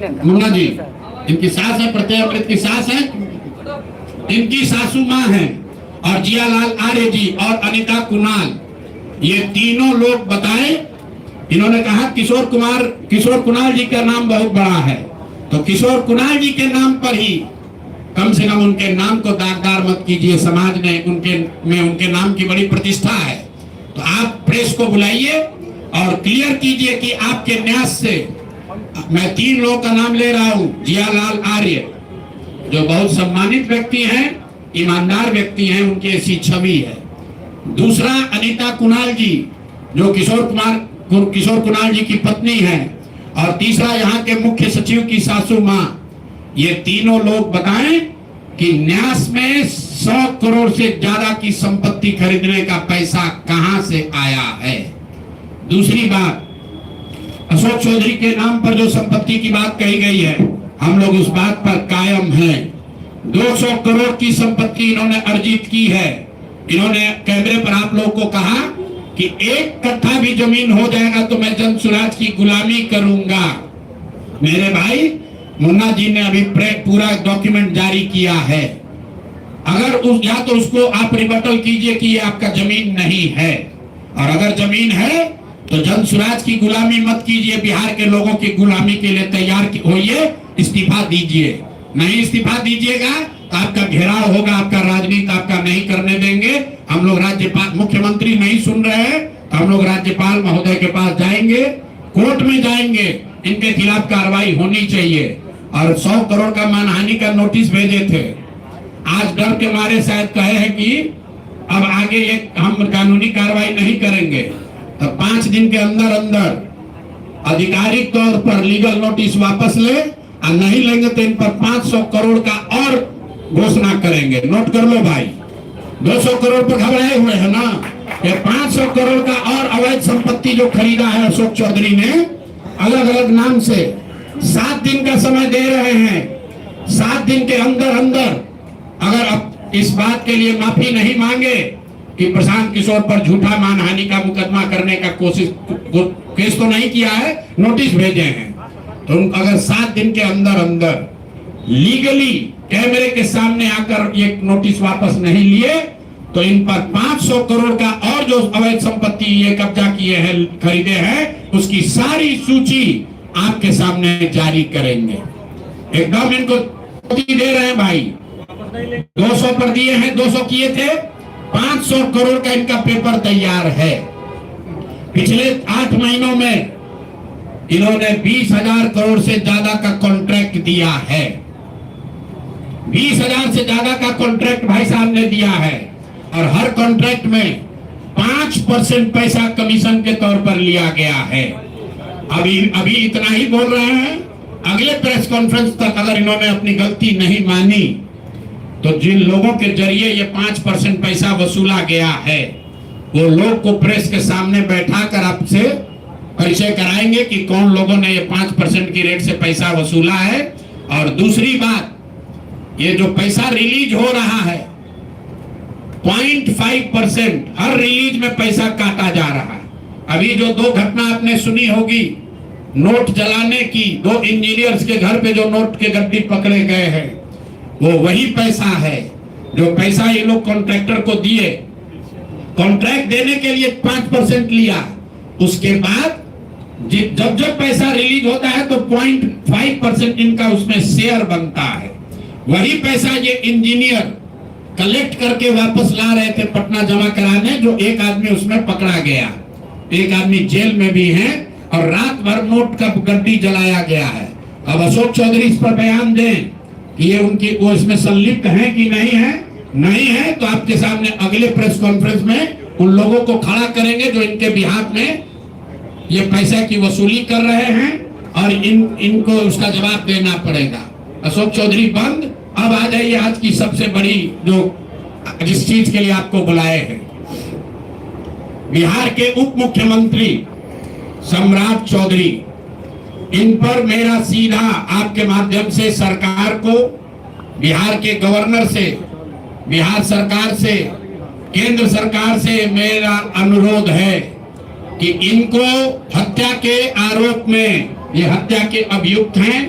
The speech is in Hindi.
मुन्ना जी, इनकी सास है, प्रत्यय अमृत की सास है, इनकी सासू माँ है, और जियालाल आर्य जी और अनिता कुणाल, ये तीनों लोग बताए। इन्होंने कहा किशोर कुणाल जी का नाम बहुत बड़ा है, तो किशोर कुणाल जी के नाम पर ही कम से कम उनके नाम को दागदार मत कीजिए। समाज ने उनके नाम की बड़ी प्रतिष्ठा है, तो आप प्रेस को बुलाइए और क्लियर कीजिए कि आपके न्यास से मैं 3 लोगों का नाम ले रहा हूँ। जियालाल आर्य जो बहुत सम्मानित व्यक्ति हैं, ईमानदार व्यक्ति हैं, उनकी ऐसी छवि है। दूसरा अनिता कुणाल जी जो किशोर कुणाल जी की पत्नी है, और तीसरा यहाँ के मुख्य सचिव की सासू माँ। ये तीनों लोग बताएं कि न्यास में 100 करोड़ से ज्यादा की संपत्ति खरीदने का पैसा कहां से आया है। दूसरी बात, अशोक चौधरी के नाम पर जो संपत्ति की बात कही गई है, हम लोग उस बात पर कायम हैं। 200 करोड़ की संपत्ति इन्होंने अर्जित की है। इन्होंने कैमरे पर आप लोगों को कहा कि 1 कट्ठा भी जमीन हो जाएगा तो मैं जन स्वराज की गुलामी करूंगा। मेरे भाई मुन्ना जी ने अभी पूरा डॉक्यूमेंट जारी किया है। अगर या तो उसको आप रिबटल कीजिए कि ये आपका जमीन नहीं है, और अगर जमीन है तो जन स्वराज की गुलामी मत कीजिए, बिहार के लोगों की गुलामी के लिए तैयार होइए, इस्तीफा दीजिए। नहीं इस्तीफा दीजिएगा तो आपका घेराव होगा, आपका राजनीति आपका नहीं करने देंगे। हम लोग राज्यपाल, मुख्यमंत्री नहीं सुन रहे हैं तो हम लोग राज्यपाल महोदय के पास जाएंगे, कोर्ट में जाएंगे, इनके खिलाफ कार्रवाई होनी चाहिए। और 100 करोड़ का मानहानि का नोटिस भेजे थे। आज डर के मारे शायद कहे हैं कि अब आगे हम कानूनी कार्रवाई नहीं करेंगे, तो 5 दिन के अंदर अंदर आधिकारिक तौर पर लीगल नोटिस वापस ले, और नहीं लेंगे तो इन पर 500 करोड़ का और घोषणा करेंगे। नोट कर लो भाई, 200 करोड़ पर घबराए हुए है ना, ये 500 करोड़ का और अवैध संपत्ति जो खरीदा है अशोक चौधरी ने अलग अलग नाम से, 7 दिन का समय दे रहे हैं। 7 दिन के अंदर अंदर अगर अब इस बात के लिए माफी नहीं मांगे कि प्रशांत किशोर पर झूठा मानहानि का मुकदमा करने का केस तो नहीं किया है, नोटिस भेजे हैं, तो अगर 7 दिन के अंदर अंदर लीगली कैमरे के सामने आकर ये नोटिस वापस नहीं लिए, तो इन पर 500 करोड़ का और जो अवैध संपत्ति ये कब्जा किए हैं, खरीदे हैं, उसकी सारी सूची आपके सामने जारी करेंगे। एकदम इनको दे रहे हैं भाई, 200 पर दिए हैं, 200 किए थे, 500 करोड़ का इनका पेपर तैयार है। पिछले 8 महीनों में इन्होंने 20,000 करोड़ से ज्यादा का कॉन्ट्रैक्ट दिया है। 20,000 से ज्यादा का कॉन्ट्रैक्ट भाई साहब ने दिया है, और हर कॉन्ट्रैक्ट में 5% पैसा कमीशन के तौर पर लिया गया है। अभी इतना ही बोल रहे हैं, अगले प्रेस कॉन्फ्रेंस तक अगर इन्होंने अपनी गलती नहीं मानी तो जिन लोगों के जरिए ये 5% पैसा वसूला गया है, वो लोग को प्रेस के सामने बैठाकर आपसे परिचय कराएंगे कि कौन लोगों ने ये 5% की रेट से पैसा वसूला है। और दूसरी बात, ये जो पैसा रिलीज हो रहा है 0.5%, हर रिलीज में पैसा काटा जा रहा है। अभी जो 2 घटना आपने सुनी होगी नोट जलाने की, 2 इंजीनियर्स के घर पे जो नोट के गड्ढे पकड़े गए हैं, वो वही पैसा है जो पैसा ये लोग कॉन्ट्रैक्टर को दिए। कॉन्ट्रैक्ट देने के लिए 5% लिया, उसके बाद जब पैसा रिलीज होता है तो 0.5% इनका उसमें शेयर बनता है। वही पैसा ये इंजीनियर कलेक्ट करके वापस ला रहे थे पटना जमा कराने, जो एक आदमी उसमें पकड़ा गया, एक आदमी जेल में भी है, और रात भर नोट का गड्ढी जलाया गया है। अब अशोक चौधरी इस पर बयान दें कि ये वो इसमें संलिप्त है कि नहीं है। नहीं है तो आपके सामने अगले प्रेस कॉन्फ्रेंस में उन लोगों को खड़ा करेंगे जो इनके बिहाफ में ये पैसा की वसूली कर रहे हैं, और इनको उसका जवाब देना पड़ेगा। अशोक चौधरी बंद। अब आ जाइए आज की सबसे बड़ी जिस चीज के लिए आपको बुलाए हैं। बिहार के उप मुख्यमंत्री सम्राट चौधरी, इन पर मेरा सीधा आपके माध्यम से सरकार को, बिहार के गवर्नर से, बिहार सरकार से, केंद्र सरकार से मेरा अनुरोध है कि इनको हत्या के आरोप में, ये हत्या के अभियुक्त हैं,